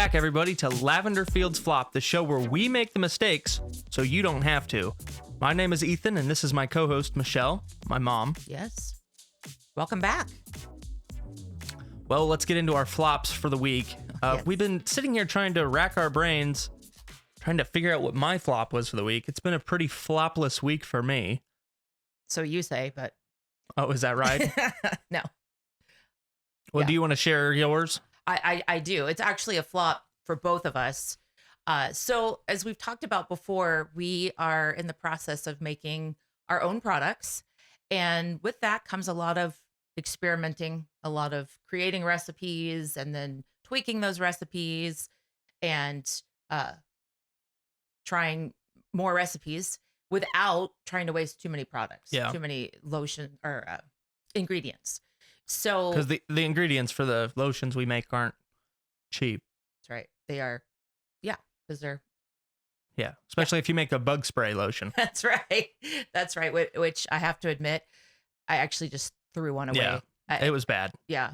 back, everybody, to Lavender Fields Flop, the show where we make the mistakes so you don't have to. My name is Ethan, and this is my co-host, Michelle, my mom. Yes. Welcome back. Well, let's get into our flops for the week. Yes. We've been sitting here trying to rack our brains, trying to figure out what my flop was for the week. It's been a pretty flopless week for me. So you say, but Oh, is that right? no, Well, Yeah. do you want to share yours? I do. It's actually a flop for both of us. So as we've talked about before, we are in the process of making our own products. And with that comes a lot of experimenting, a lot of creating recipes and then tweaking those recipes and trying more recipes without trying to waste too many products, Yeah. too many lotion or ingredients. So Because the ingredients for the lotions we make aren't cheap. that's right. They are, yeah, because they're, Yeah, especially if you make a bug spray lotion. that's right. That's right. Which I have to admit, I actually just threw one away. Yeah. It was bad. Yeah.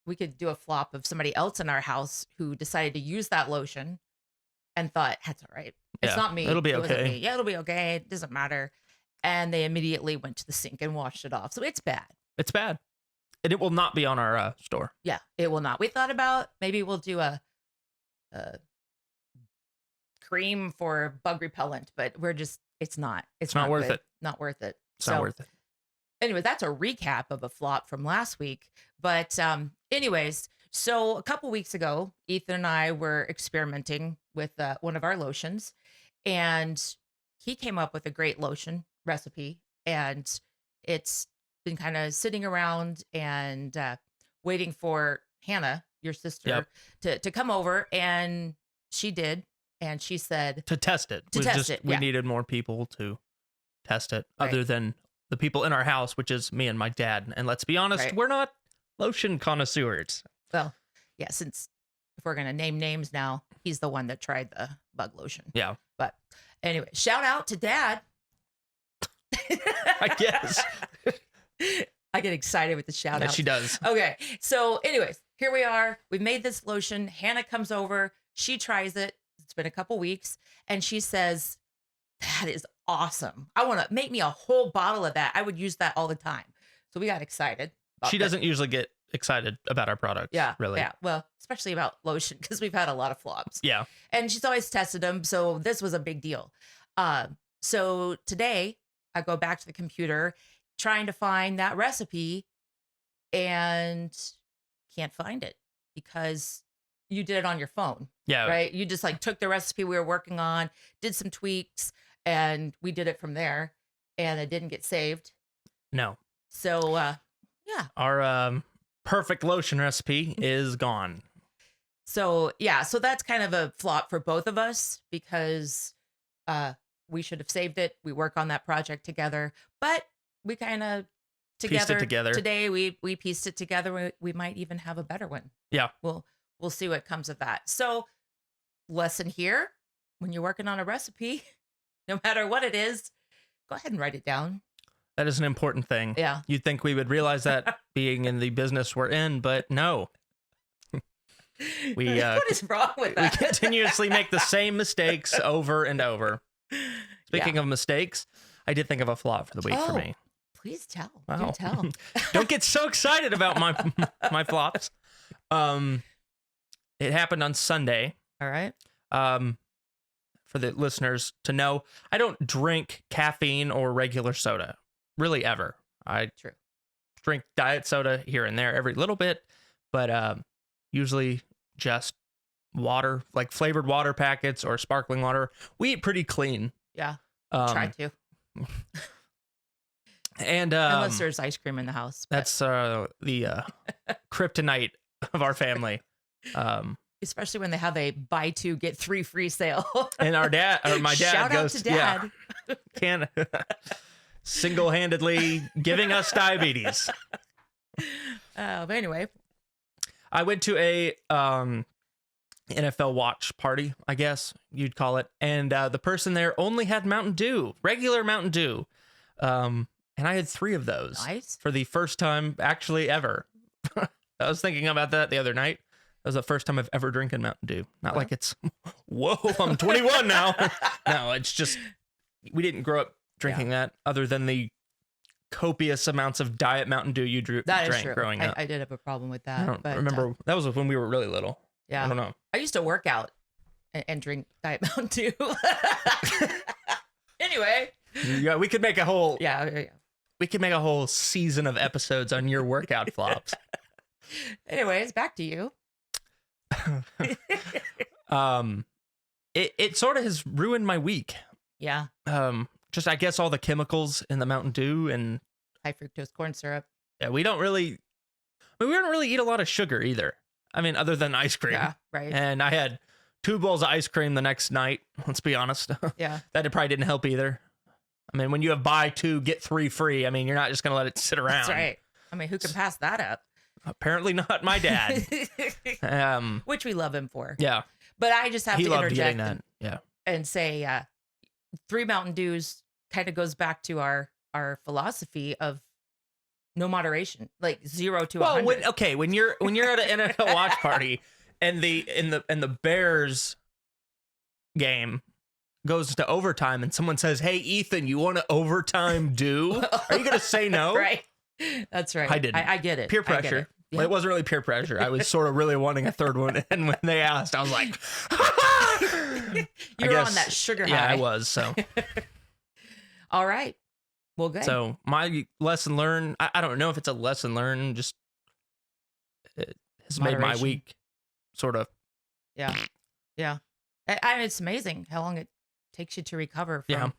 We could do a flop of somebody else in our house who decided to use that lotion and thought, that's all right. It's Yeah, not me. it'll be It wasn't okay. me. Yeah, it'll be okay. It doesn't matter. And they immediately went to the sink and washed it off. So it's bad. It's bad. And it will not be on our store. Yeah, it will not. We thought about maybe we'll do a cream for bug repellent, but it's not. It's not worth good. it. Not worth it. It's not worth it. Anyway, that's a recap of a flop from last week. But anyways, so a couple weeks ago, Ethan and I were experimenting with one of our lotions, and he came up with a great lotion recipe, and it's been kind of sitting around and waiting for Hannah, your sister, to come over, and she did, and she said To test it. We yeah. needed more people to test it Right. other than the people in our house, which is me and my dad. And let's be honest, Right. we're not lotion connoisseurs. well, yeah, since if we're gonna name names now, he's the one that tried the bug lotion. Yeah, But anyway, shout out to Dad. I guess. I get excited with the shout Yeah, out. she does. Okay. So, anyways, here we are. We've made this lotion. Hannah comes over. She tries it. It's been a couple weeks. And she says, that is awesome. I want to make me a whole bottle of that. I would use that all the time. So we got excited. She doesn't usually get excited about our products. Yeah. Really. Yeah. Well, especially about lotion because we've had a lot of flops. Yeah. And she's always tested them. So this was a big deal. So today I go back to the computer trying to find that recipe and can't find it because you did it on your phone, Yeah. right? You just like took the recipe we were working on, did some tweaks, and we did it from there, and it didn't get saved. No. So, yeah. Our perfect lotion recipe is gone. So, yeah. So that's kind of a flop for both of us because we should have saved it. We work on that project together, but we kind of Pieced it together. today. We pieced it together. We might even have a better one. Yeah. We'll see what comes of that. So, lesson here: when you're working on a recipe, no matter what it is, go ahead and write it down. That is an important thing. Yeah. You'd think we would realize that being in the business we're in, but no. We What is wrong with we that? continuously make the same mistakes over and over. Speaking of mistakes, I did think of a flop for the week for Oh. me. Please tell. Wow. Do tell. Don't get so excited about my flops. It happened on Sunday. All right. For the listeners to know, I don't drink caffeine or regular soda, really ever. I True. drink diet soda here and there every little bit, but usually just water, like flavored water packets or sparkling water. We eat pretty clean. Yeah. Um, Try to. and Unless there's ice cream in the house. but- that's the kryptonite of our family. especially when they have a buy two get three free sale. And our dad, or my dad, Shout goes, out to Dad. yeah, can single-handedly giving us diabetes. But anyway, I went to a NFL watch party, I guess you'd call it, and the person there only had Mountain Dew, regular Mountain Dew, and I had 3 of those nice. for the first time actually ever. I was thinking about that the other night. was the first time I've ever drinking Mountain Dew. Not like it's, whoa, I'm 21 now. No, it's just, we didn't grow up drinking that other than the copious amounts of Diet Mountain Dew you That is drank true. growing up. I did have a problem with that. I don't but, remember. That was when we were really little. Yeah. I don't know. I used to work out and drink Diet Mountain Dew. Anyway. Yeah, we could make a whole. Yeah. We could make a whole season of episodes on your workout flops. Anyways, back to you. It sort of has ruined my week. Yeah. Just I guess all the chemicals in the Mountain Dew and High fructose corn syrup. yeah, we don't really eat a lot of sugar either. I mean, other than ice cream. Yeah, right. And I had 2 bowls of ice cream the next night. Let's be honest. Yeah. That probably didn't help either. I mean, when you have buy 2 get 3 free, I mean, you're not just gonna let it sit around. That's right. I mean, who can pass that up? Apparently not my dad. Which we love him for. Yeah, But I just have he to loved interject getting that. Yeah. and say 3 Mountain Dews kind of goes back to our philosophy of no moderation, like 0 to 100. Well, when you're at an NFL watch party and the Bears game goes to overtime and someone says, "Hey, Ethan, you want an overtime Dew?" Are you gonna say no? Right. That's right. I didn't. I get it. Peer I get pressure. it. Well, Yeah. it wasn't really peer pressure. I was sort of really wanting a third one, and when they asked, I was like, You were on that sugar high. Yeah, I was. So, All right. Well, good. so my lesson learned. I don't know if it's a lesson learned. Just it has made my Moderation. week sort of. Yeah. Yeah. It's amazing how long it takes you to recover from, Yeah.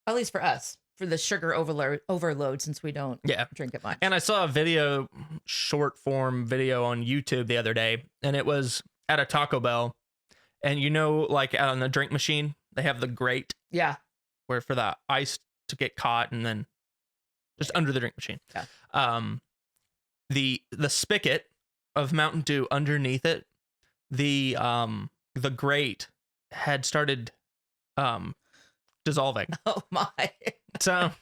at least for us, for the sugar overload since we don't Yeah. drink it much. And I saw a short form video on YouTube the other day, and it was at a Taco Bell. And like on the drink machine, they have the grate Yeah. where for the ice to get caught and then just under the drink machine. Yeah. The spigot of Mountain Dew underneath it, the grate had started dissolving. Oh my. So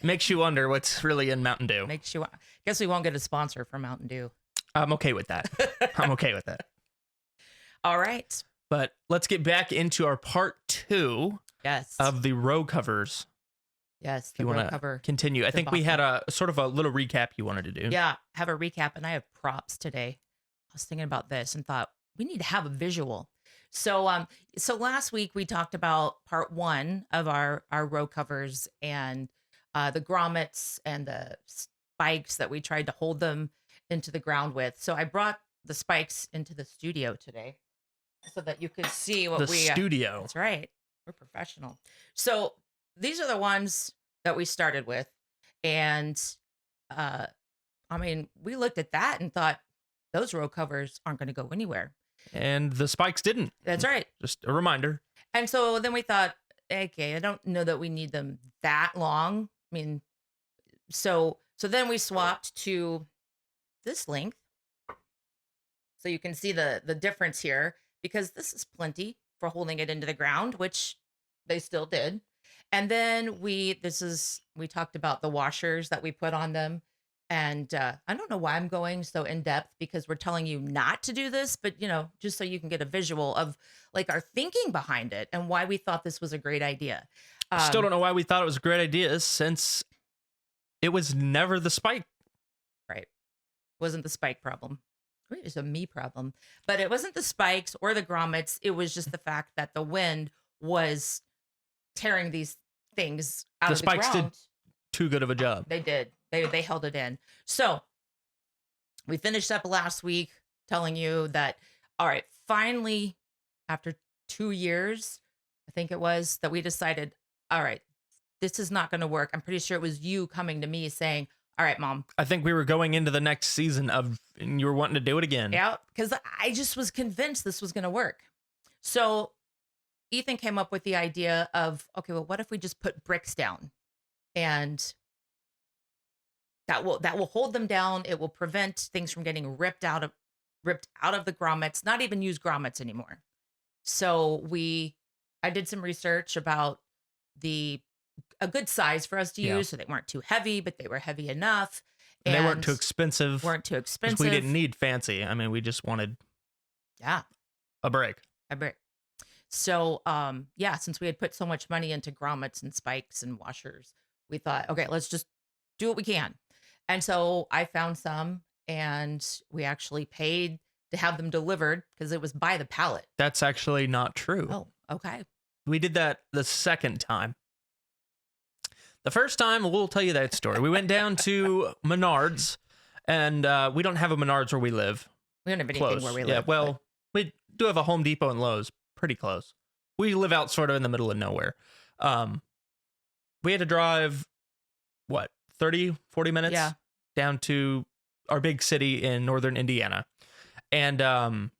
makes you wonder what's really in Mountain Dew. Makes you. Guess we won't get a sponsor from Mountain Dew. I'm okay with that. I'm okay with that. All right. But let's get back into our part 2 Yes. of the row covers. Yes. If The you want row to cover. continue. I think we had a sort of a little recap you wanted to do. Yeah. Have a recap, and I have props today. I was thinking about this and thought we need to have a visual. So last week we talked about part 1 of our row covers and the grommets and the spikes that we tried to hold them into the ground with. So I brought the spikes into the studio today so that you could see what The we studio. That's right. We're professional. So these are the ones that we started with. And I mean, we looked at that and thought those row covers aren't going to go anywhere. And the spikes didn't. That's right. Just a reminder. And so then we thought, okay, I don't know that we need them that long. I mean, so then we swapped to this length. So you can see the difference here, because this is plenty for holding it into the ground, which they still did. And then we talked about the washers that we put on them. And I don't know why I'm going so in depth, because we're telling you not to do this, but just so you can get a visual of like our thinking behind it and why we thought this was a great idea. Still don't know why we thought it was a great idea, since it was never the spike. Right. Wasn't the spike problem. It was a me problem. But it wasn't the spikes or the grommets. It was just the fact that the wind was tearing these things out The of the spikes ground. did too good of a job. They did. They held it in. So we finished up last week telling you that, all right, finally, after 2 years, I think it was, that we decided, all right, this is not going to work. I'm pretty sure it was you coming to me saying, all right, Mom. I think we were going into the next season and you were wanting to do it again. Yeah, because I just was convinced this was going to work. So Ethan came up with the idea of, okay, well, what if we just put bricks down? And that will hold them down. It will prevent things from getting ripped out of the grommets, not even use grommets anymore. So I did some research about a good size for us to use. Yeah. So they weren't too heavy, but they were heavy enough. And they weren't too expensive. Weren't too 'cause expensive. we didn't need fancy. I mean, we just wanted Yeah, a break. I bet. So, yeah, since we had put so much money into grommets and spikes and washers, we thought, okay, let's just do what we can. And so I found some, and we actually paid to have them delivered because it was by the pallet. That's actually not true. Oh, okay. We did that the second time. The first time, we'll tell you that story. We went down to Menards, and we don't have a Menards where we live. We don't have anything Close. where we Yeah, live. well, we do have a Home Depot and Lowe's pretty close. We live out sort of in the middle of nowhere. We had to drive, 30, 40 minutes Yeah. down to our big city in northern Indiana. And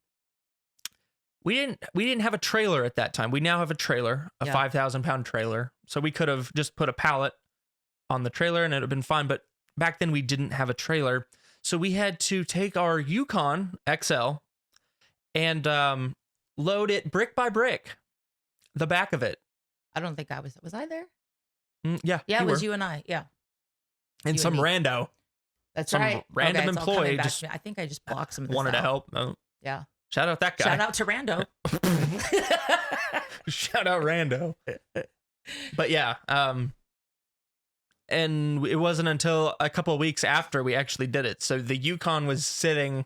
we didn't have a trailer at that time. We now have a trailer, a Yeah. 5,000-pound trailer. So we could have just put a pallet on the trailer and it would have been fine. But back then we didn't have a trailer. So we had to take our Yukon XL and load it brick by brick, the back of it. I don't think I was I there? Yeah. Yeah, it was were. you and I. Yeah. And you some and me. rando That's Some right. random Okay, it's all coming employee back just to me. I think I just blocked some of this wanted to out. help. Yeah. Shout out that guy. Shout out to Rando. Shout out Rando. But yeah, and it wasn't until a couple of weeks after we actually did it. So the Yukon was sitting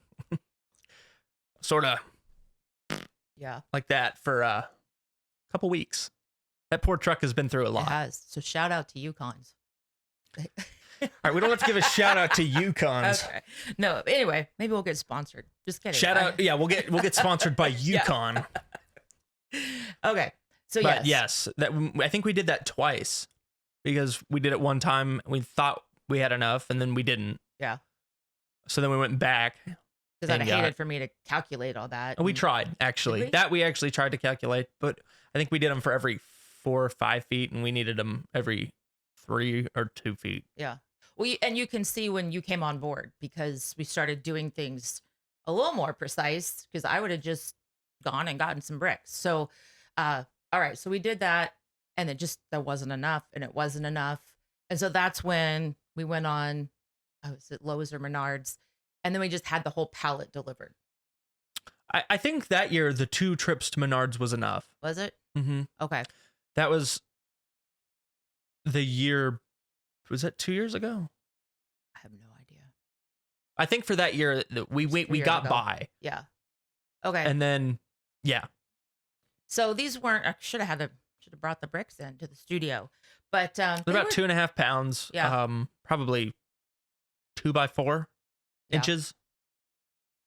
sort of Yeah. like that for a couple weeks. That poor truck has been through a It lot. has. So shout out to Yukons. All right, we don't have to give a shout out to Yukons. Okay. No, anyway, maybe we'll get sponsored. Just kidding. Shout out, yeah, we'll get sponsored by Yeah. Yukon. Okay. So But yes. that I think we did that twice because we did it one time. We thought we had enough, and then we didn't. Yeah. So then we went back. Because I'd and hated got- for me to calculate all that. We and- tried actually. Did we? That we actually tried to calculate, but I think we did them for every 4 or 5 feet, and we needed them every 3 or 2 feet. Yeah. Well, and you can see when you came on board because we started doing things a little more precise because I would have just gone and gotten some bricks. So, all right. So we did that and it just, that wasn't enough and it wasn't enough. And so that's when we went on, was it Lowe's or Menards? And then we just had the whole pallet delivered. I think that year the 2 trips to Menards was enough. Was it? Mm-hmm. Okay. That was the year. Was that 2 years ago? I have no idea. I think for that year that we It was 3 years got ago. by, Yeah. Okay. and then yeah, So these weren't, I should have brought the bricks in to the studio, but they're they about were- 2.5 pounds. Yeah. Probably 2 by 4 Yeah. inches.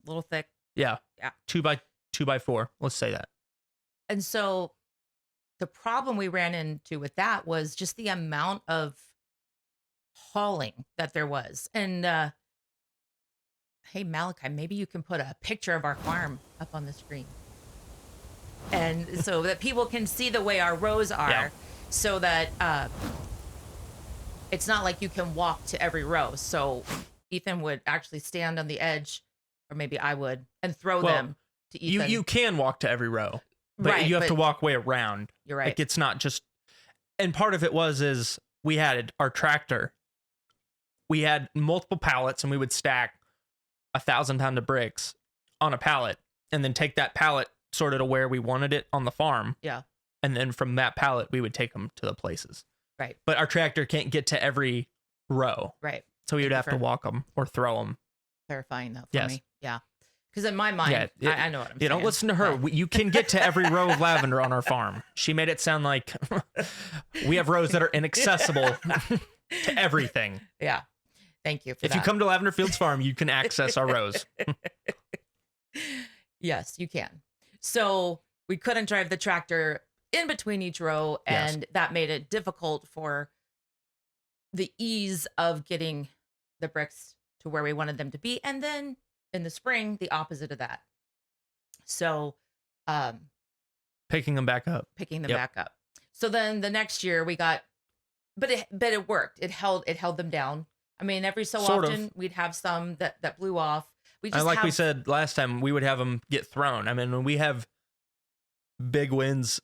a little thick. Yeah. Yeah. 2 by 4. Let's say that. And so the problem we ran into with that was just the amount of hauling that there was. And hey, Malachi, maybe you can put a picture of our farm up on the screen. And so that people can see the way our rows are, Yeah. so that it's not like you can walk to every row. So Ethan would actually stand on the edge, or maybe I would, and throw Well, them to Ethan. You can walk to every row, but Right, you have to but- walk way around. You're right. Like it's not just. And part of it is we had our tractor. We had multiple pallets, and we would stack 1,000-pound of bricks on a pallet, and then take that pallet sort of to where we wanted it on the farm. Yeah. And then from that pallet, we would take them to the places. Right. But our tractor can't get to every row, Right. so we would Thank you have to for- walk them or throw them. Clarifying that for Yes. me. Yeah. Because in my mind, Yeah, I know what I'm You saying. don't listen to her. but- You can get to every row of lavender on our farm. She made it sound like we have rows that are inaccessible to everything. Yeah. Thank you for If that. you come to Lavender Fields Farm, you can access our rows. Yes, you can. So we couldn't drive the tractor in between each row, Yes. and that made it difficult for the ease of getting the bricks to where we wanted them to be. And then in the spring, the opposite of that. So Picking them back up. picking them Yep. back up. So then the next year we got, but it worked. It held them down. I mean, every so Sort of. often we'd have some that blew off. We just Like we have- said last time, we would have them get thrown. I mean, when we have big winds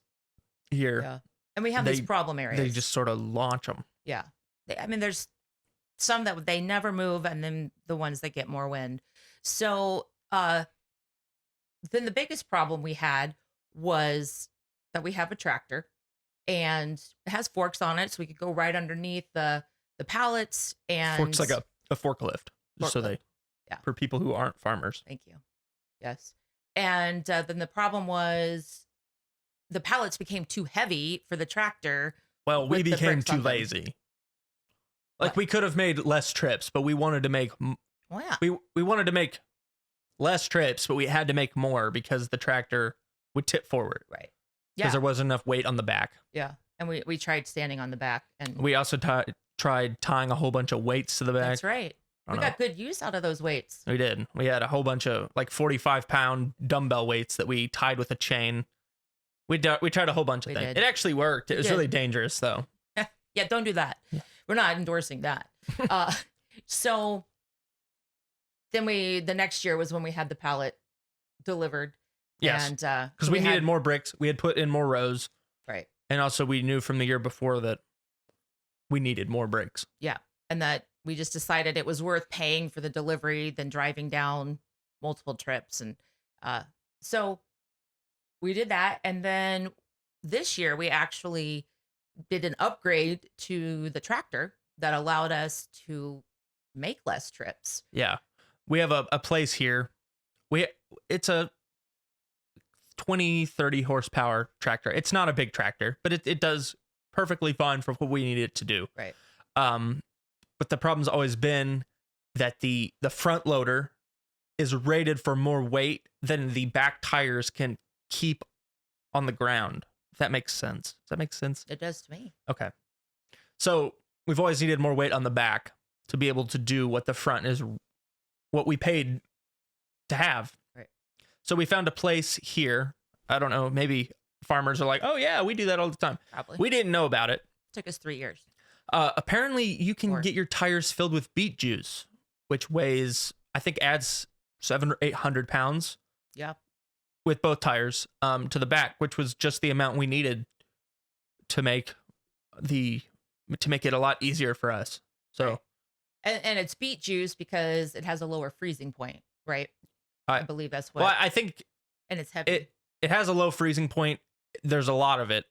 here, yeah, and we have these they- problem areas. they just sort of launch them. yeah. I mean, there's some that they never move, and then the ones that get more wind. So then the biggest problem we had was that we have a tractor and it has forks on it, so we could go right underneath the pallets. And Forks like a forklift, just so Forklift. they, Yeah. for people who aren't farmers. Thank you. Yes. And then the problem was the pallets became too heavy for the tractor. Well, we With the became bricks too on them. lazy. Like What? we could have made less trips, but we wanted to make Well, yeah. we wanted to make less trips, but we had to make more because the tractor would tip forward Right. because Yeah. there wasn't enough weight on the back. Yeah. And we tried standing on the back, and We also tried tying a whole bunch of weights to the back. that's right. I We don't know. got good use out of those weights. We did. We had a whole bunch of like 45-pound dumbbell weights that we tied with a chain. We tried a whole bunch of We things. did. It actually worked. It We was did. really dangerous though. Yeah, don't do that. Yeah. We're not endorsing that. So then the next year was when we had the pallet delivered. Yes. And Because we needed more bricks. We had put in more rows. Right. And also we knew from the year before that we needed more bricks. Yeah. And that we just decided it was worth paying for the delivery than driving down multiple trips. And so we did that. And then this year we actually did an upgrade to the tractor that allowed us to make less trips. Yeah. We have a place here. It's a 20-30 horsepower tractor. It's not a big tractor, but it does perfectly fine for what we need it to do. Right. But the problem's always been that the front loader is rated for more weight than the back tires can keep on the ground. If that makes sense. Does that make sense? It does to me. Okay. So we've always needed more weight on the back to be able to do what the front is, what we paid to have. Right. So we found a place here. I don't know. Maybe farmers are like, oh yeah, we do that all the time. Probably. We didn't know about it. Took us 3 years. Apparently you can Or- get your tires filled with beet juice, which weighs, I think adds 700 or 800 pounds Yeah. with both tires to the back, which was just the amount we needed to make it a lot easier for us. So Right. And it's beet juice because it has a lower freezing point, right? I believe that's what. well, I think and it's heavy. it has a low freezing point. There's a lot of it.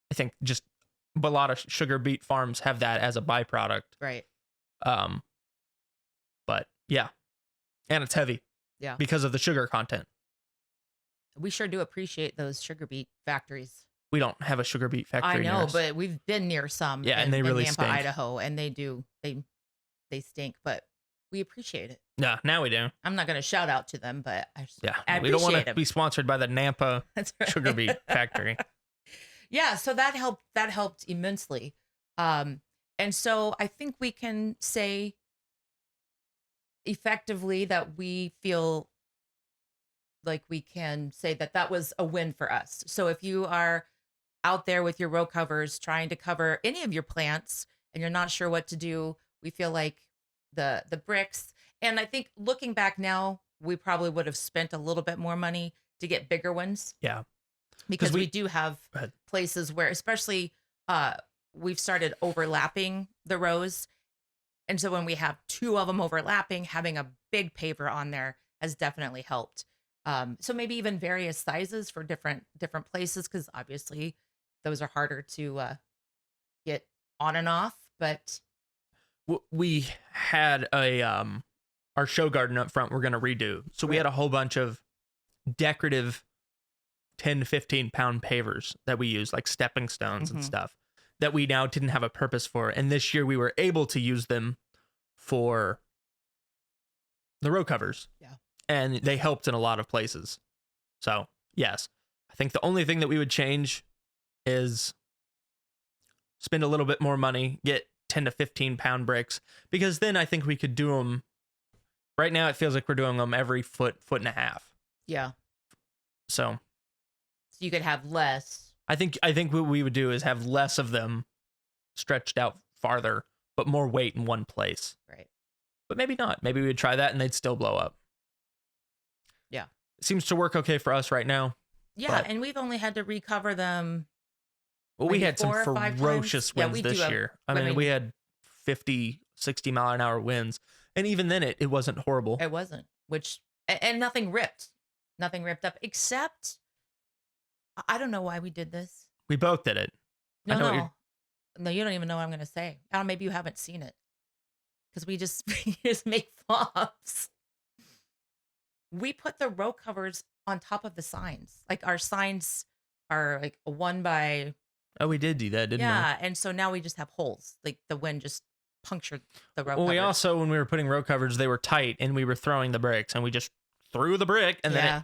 I think just a lot of sugar beet farms have that as a byproduct. Right. But yeah, and it's heavy. Yeah. Because of the sugar content. We sure do appreciate those sugar beet factories. We don't have a sugar beet factory. I near know, us. but we've been near some. Yeah, and they really in Nampa, stink. Idaho, and they stink, but we appreciate it. yeah, now we do. I'm not going to shout out to them, but I Yeah, I we don't want appreciate to 'em. be sponsored by the Nampa That's right. sugar beet factory. Yeah, so that helped immensely. And so I think we can say effectively that we feel like we can say that was a win for us. So if you are out there with your row covers trying to cover any of your plants and you're not sure what to do, we feel like the bricks, and I think looking back now, we probably would have spent a little bit more money to get bigger ones. Yeah. Because we- we do have Go ahead. places where, especially, we've started overlapping the rows. And so when we have 2 of them overlapping, having a big paver on there has definitely helped. So maybe even various sizes for different places, because obviously those are harder to get on and off. But We had our show garden up front we're going to redo. So we Right. had a whole bunch of decorative 10 to 15 pound pavers that we use, like stepping stones and Mhm. stuff that we now didn't have a purpose for. And this year we were able to use them for the row covers. Yeah. And they helped in a lot of places. So, yes, I think the only thing that we would change is spend a little bit more money, get 10 to 15 pound bricks, because then I think we could do them. Right now, it feels like we're doing them every foot and a half. yeah, So so you could have less. I think what we would do is have less of them stretched out farther, but more weight in one place. Right. But maybe not. Maybe we would try that and they'd still blow up. Yeah. It seems to work okay for us right now. Yeah, But- and we've only had to recover them. Well, we Maybe had some 4 or 5 times? ferocious Yeah, winds we do this have- year. I I mean, mean- we had 50, 60-mile-an-hour winds. And even then, it wasn't horrible. It wasn't, and nothing ripped. Nothing ripped up, except I don't know why we did this. We both did it. I know what you're- No, you don't even know what I'm going to say. I don't, maybe you haven't seen it because we just, we just make flops. We put the row covers on top of the signs. Like our signs are like a 1 by. Oh, we did do that, didn't we? Yeah. And so now we just have holes. Like the wind just punctured the row Well, covers. we also, when we were putting row covers, they were tight and we were throwing the bricks and we just threw the brick and then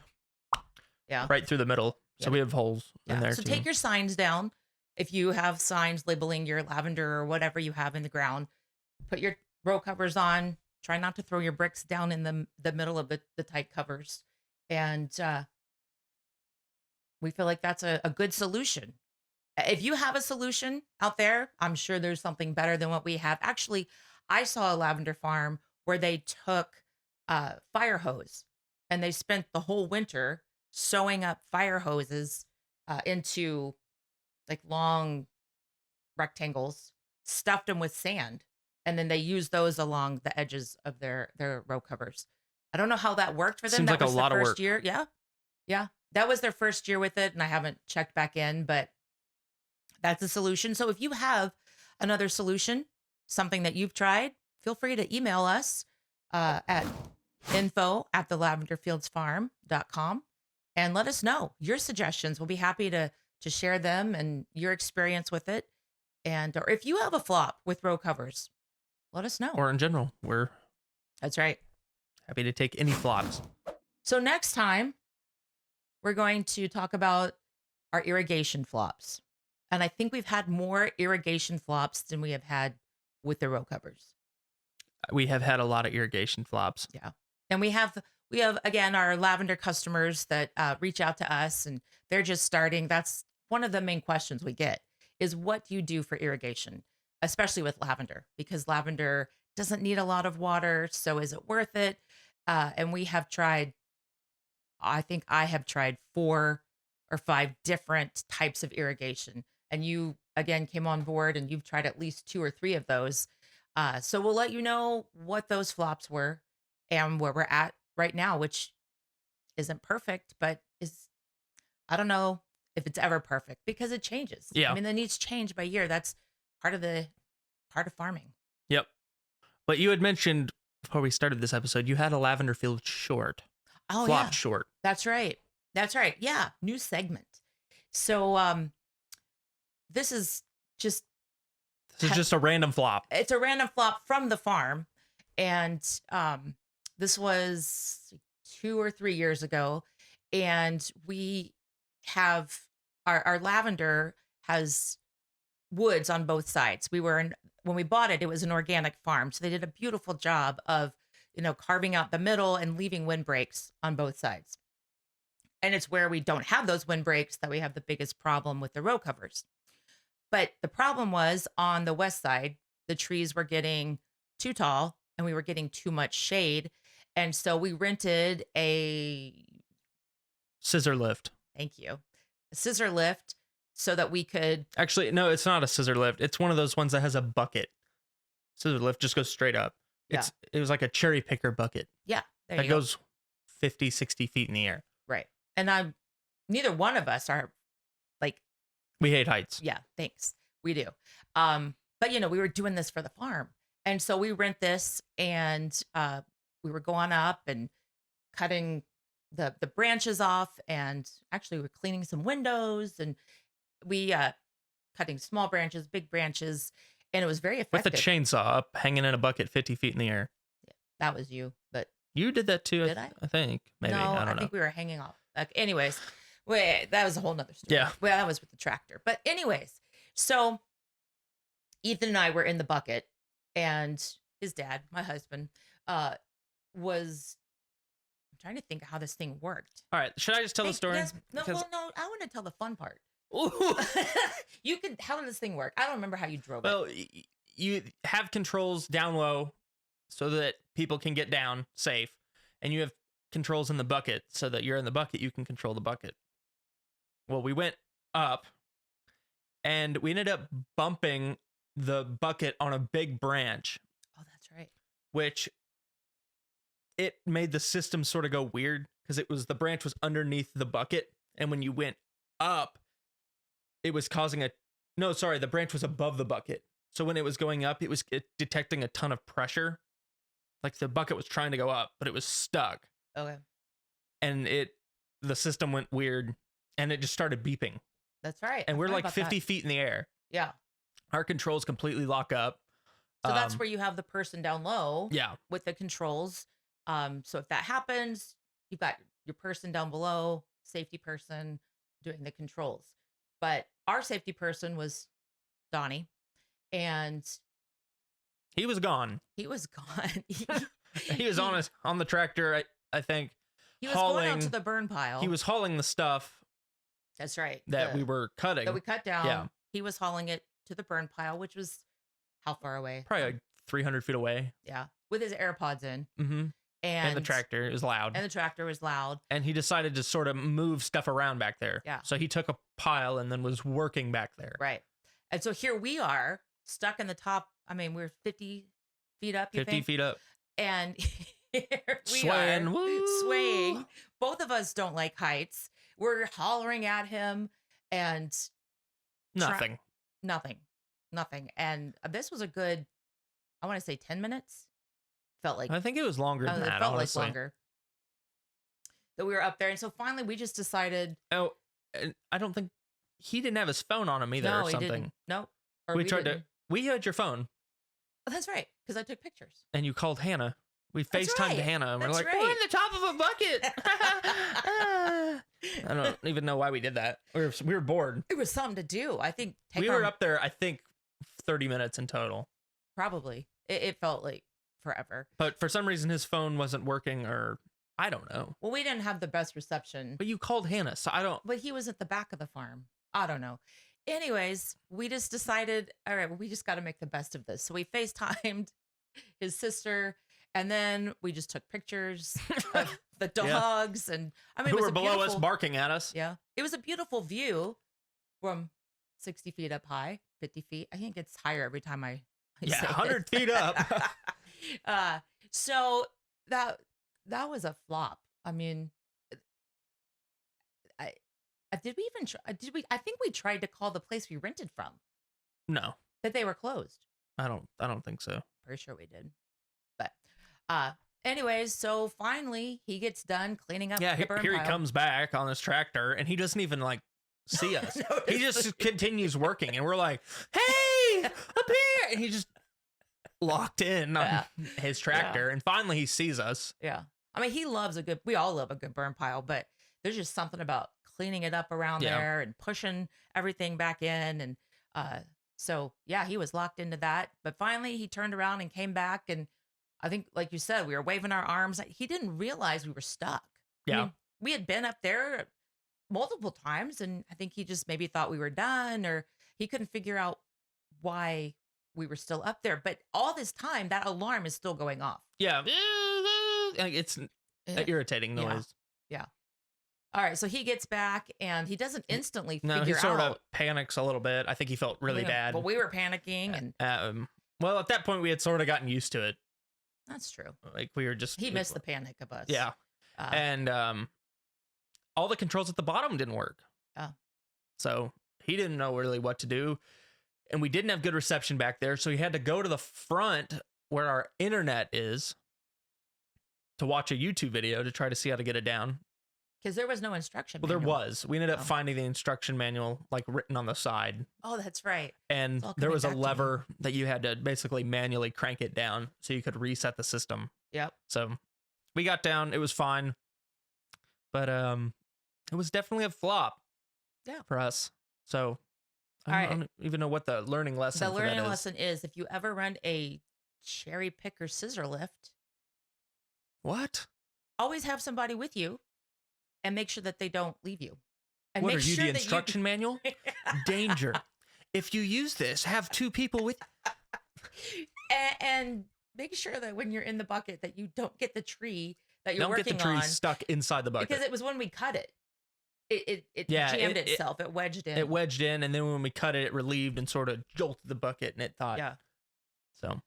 yeah. right through the middle. So Yeah. we have holes in there So too. take your signs down. If you have signs labeling your lavender or whatever you have in the ground, put your row covers on. Try not to throw your bricks down in the middle of the tight covers. And we feel like that's a good solution. If you have a solution out there, I'm sure there's something better than what we have. Actually, I saw a lavender farm where they took fire hose and they spent the whole winter sewing up fire hoses into like long rectangles, stuffed them with sand, and then they used those along the edges of their row covers. I don't know how that worked for them. Seems That like a was lot the of first work. year. Yeah. That was their first year with it, and I haven't checked back in, but that's a solution. So if you have another solution, something that you've tried, feel free to email us at info@thelavenderfieldsfarm.com and let us know your suggestions. We'll be happy to share them and your experience with it. And or if you have a flop with row covers, let us know. Or in general, we're That's right. happy to take any flops. So next time, we're going to talk about our irrigation flops. And I think we've had more irrigation flops than we have had with the row covers. We have had a lot of irrigation flops. Yeah. And we have again our lavender customers that reach out to us and they're just starting. That's one of the main questions we get is what do you do for irrigation, especially with lavender, because lavender doesn't need a lot of water. So is it worth it? And we have tried, I think I have tried 4 or 5 different types of irrigation. And you again came on board and you've tried at least 2 or 3 of those. So we'll let you know what those flops were and where we're at right now, which isn't perfect, but I don't know if it's ever perfect because it changes. Yeah. I mean, the needs change by year. That's part of farming. Yep. But you had mentioned before we started this episode, you had a lavender field short. Oh, Flop yeah. short. That's right. That's right. Yeah. New segment. So, this is just a random flop. it's a random flop from the farm. And this was 2 or 3 years ago. And we have our lavender has woods on both sides. When we bought it, it was an organic farm. So they did a beautiful job of, carving out the middle and leaving windbreaks on both sides. And it's where we don't have those windbreaks that we have the biggest problem with the row covers. But the problem was on the west side, the trees were getting too tall and we were getting too much shade. And so we rented a Scissor lift. Thank you. A scissor lift so that we could. Actually, no, it's not a scissor lift. It's one of those ones that has a bucket. Scissor lift just goes straight up. It was like a cherry picker bucket. Yeah. There That you go. goes 50, 60 feet in the air. Right. And neither one of us are like, We hate heights. yeah, thanks. We do. But we were doing this for the farm. And so we rent this and we were going up and cutting the branches off, and actually we're cleaning some windows, and we cutting small branches, big branches, and it was very With effective. the chainsaw up, hanging in a bucket 50 feet in the air. That was you, but You did that too, Did I? I think. Maybe. no, I don't know. think we were hanging off. Like, anyways, wait, that was a whole nother story. Yeah. Well, that was with the tractor. But anyways, so Ethan and I were in the bucket, and his dad, my husband, was. I'm trying to think of how this thing worked. All right. Should I just tell the story? Yes, no, Because- no, I want to tell the fun part. Ooh. You could. How did this thing work? I don't remember how you drove it. Well, you have controls down low so that people can get down safe, and you have controls in the bucket so that you're in the bucket, you can control the bucket. Well, we went up, and we ended up bumping the bucket on a big branch. Oh, which it made the system sort of go weird because the branch was underneath the bucket, and when you went up, it was causing the branch was above the bucket. So when it was going up, it was detecting a ton of pressure. Like the bucket was trying to go up, but it was stuck. Okay. And the system went weird, and it just started beeping. That's right. And we're I forgot like about 50 that. feet in the air. Yeah. Our controls completely lock up. So that's where you have the person down low Yeah. with the controls. So if that happens, you've got your person down below, safety person doing the controls. But our safety person was Donnie, and He was gone. he was gone. He was on the tractor, I think. He was going out to the burn pile. He was hauling the stuff That's right. that we were cutting. That we cut down. Yeah. He was hauling it to the burn pile, which was how far away? Probably like 300 feet away. Yeah. With his AirPods in. Mm-hmm. And the tractor is loud. And the tractor was loud. And he decided to sort of move stuff around back there. Yeah. So he took a pile and then was working back there. Right. And so here we are stuck in the top. I mean, we're 50 feet up, 50 feet up. And here we Swaying. are Woo! swaying. Both of us don't like heights. We're hollering at him and Nothing. Nothing. And this was a good, I want to say 10 minutes. Felt like I think it was longer than it that, felt honestly. like longer that we were up there. And so finally we just decided. Oh, and I don't think he didn't have his phone on him either No, or something. he didn't. No. Or We tried didn't. we had your phone Oh, that's right. Because I took pictures. and you called Hannah. We That's FaceTimed right. Hannah and we're That's like, we're in right. the top of a bucket. I don't even know why we did that. We were bored. It was something to do. I think We were up there, I think, 30 minutes in total. probably. It felt like forever. But for some reason, his phone wasn't working, or I don't know. Well, we didn't have the best reception, But you called Hannah, so I don't. but he was at the back of the farm. I don't know. Anyways, we just decided, all right, well, we just got to make the best of this. So we FaceTimed his sister, and then we just took pictures of the dogs. And I mean, Who it was were a below us beautiful- barking at us. Yeah. It was a beautiful view from 60 feet up high, 50 feet. I think it's higher every time I Yeah, say it. 100 feet up. So that was a flop. I mean, did we even try, I think we tried to call the place we rented from, No, but they were closed. I don't think so. Pretty sure we did. But anyways, so finally he gets done cleaning up Yeah, the burn here he pile. comes back on his tractor, and he doesn't even like see us. Notice He just us. continues working, and we're like, "Hey, up here!" And he just locked in on his tractor, and finally he sees us. Yeah. I mean, we all love a good burn pile, but there's just something about cleaning it up around Yeah. there and pushing everything back in. And so, yeah, he was locked into that. But finally, he turned around and came back. And I think, like you said, we were waving our arms. He didn't realize we were stuck. I Yeah. mean, we had been up there multiple times, and I think he just maybe thought we were done, or he couldn't figure out why we were still up there. But all this time, that alarm is still going off. Yeah, it's an irritating Yeah. noise. All right, so he gets back and he doesn't instantly No, he figure sort out. of panics a little bit. I think he felt really bad. But we were panicking, and Well, at that point, we had sort of gotten used to it. that's true. Like we were just He missed the panic of us. Yeah, and all the controls at the bottom didn't work. Oh. So he didn't know really what to do, and we didn't have good reception back there. So he had to go to the front where our internet is to watch a YouTube video to try to see how to get it down. because there was no instruction. Well, there manual. was. We ended up Oh. finding the instruction manual like written on the side. Oh, that's right. And all there coming was a back to me. lever that you had to basically manually crank it down so you could reset the system. Yep. So we got down, it was fine. But it was definitely a flop. Yeah. For us. So All I right. don't even know what the learning lesson The for that learning is. lesson is if you ever run a cherry picker scissor lift, What? always have somebody with you, and make sure that they don't leave you. And What make are you, sure the that instruction manual? Danger. If you use this, have two people with and make sure that when you're in the bucket that you don't get the tree that you're Don't working get the tree on, stuck inside the bucket. because it was when we cut it. It Yeah, jammed it- itself. It wedged in. It wedged in, and then when we cut it, it relieved and sort of jolted the bucket, and it thought. Yeah. So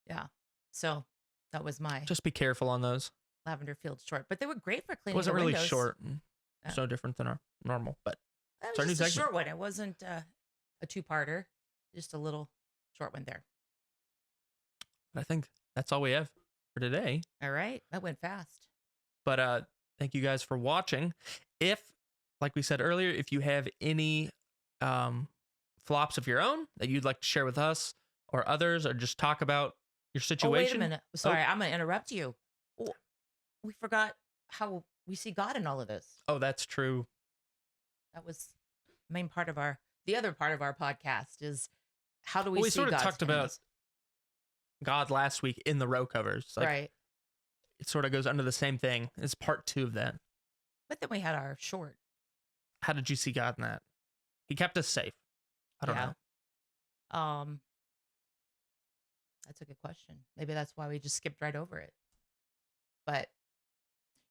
Yeah. So That was my Just be careful on those. lavender field short, but they were great for It cleaning wasn't the really windows. short. Yeah. It's no different than our normal, but That it's our new was just a segment. short one. It wasn't a two-parter, just a little short one there. I think that's all we have for today. All right, that went fast. But thank you guys for watching. If, like we said earlier, if you have any flops of your own that you'd like to share with us or others, or just talk about your situation. Oh, wait a minute. Sorry, I'm going to interrupt you. Oh, we forgot how we see God in all of this. Oh, that's true. That was the main part of the other part of our podcast is how do we We see sort of God's talked in about this? God last week in the row covers. Like, Right. It sort of goes under the same thing. It's part 2 of that. But then we had our short. How did you see God in that? He kept us safe. I don't know. That's a good question. Maybe that's why we just skipped right over it. But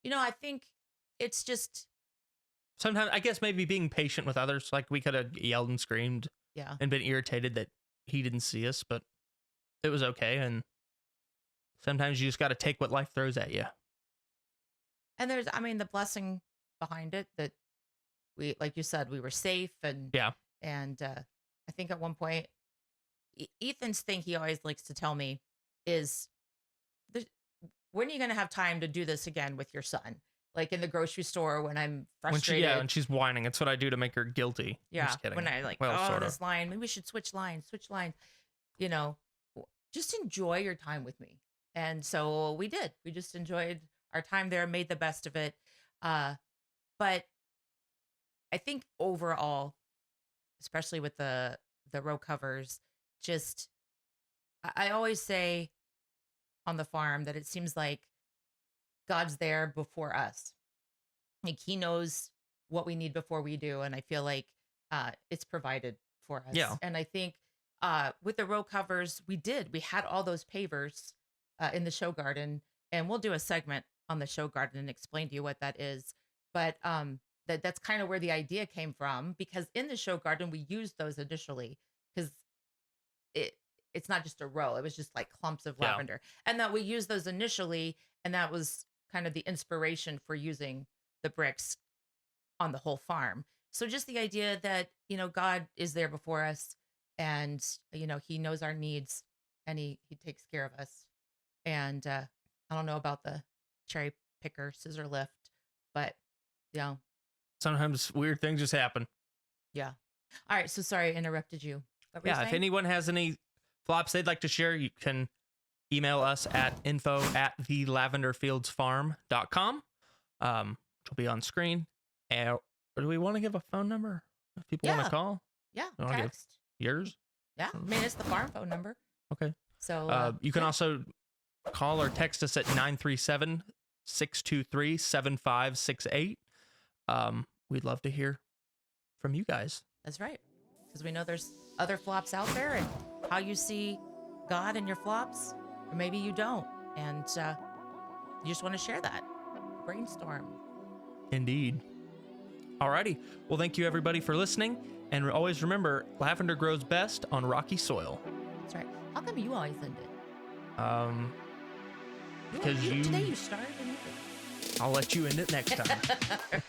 I think it's just Sometimes, I guess maybe being patient with others. Like we could have yelled and screamed and been irritated that he didn't see us, but it was okay. And sometimes you just got to take what life throws at you. And there's the blessing behind it that we, like you said, we were safe and I think at one point Ethan's thing he always likes to tell me is, when are you going to have time to do this again with your son? Like in the grocery store when I'm frustrated. When she's whining. It's what I do to make her guilty. I'm Yeah. just kidding. When I this line, maybe we should switch lines. Just enjoy your time with me. And so we did. We just enjoyed our time there, made the best of it. But I think overall, especially with the row covers, just I always say on the farm that it seems like God's there before us. Like he knows what we need before we do. And I feel like it's provided for us. Yeah. And I think with the row covers, we had all those pavers in the show garden, and we'll do a segment on the show garden and explain to you what that is. But that's kind of where the idea came from, because in the show garden, we used those initially because it's not just a row. It was just like clumps of lavender. And that we used those initially. And that was kind of the inspiration for using the bricks on the whole farm. So just the idea that, God is there before us and, he knows our needs and he takes care of us. And I don't know about the cherry picker scissor lift, but sometimes weird things just happen. Yeah. All right. So sorry, I interrupted you. What were you If saying? anyone has any flops they'd like to share, you can email us at info@thelavenderfieldsfarm.com. Which will be on screen. Or do we want to give a phone number if people want to call? Yeah. You wanna give Text. yours? Yeah. It's the farm phone number. Okay. So you can also call or text us at 937-623-7568. We'd love to hear from you guys. That's right. Because we know there's other flops out there and how you see God in your flops, or maybe you don't. And you just want to share that. Brainstorm. Indeed. Alrighty. Well, thank you everybody for listening. And always remember, lavender grows best on rocky soil. That's right. How come you always end it? Because Today you started and you I'll let you end it next time. All right.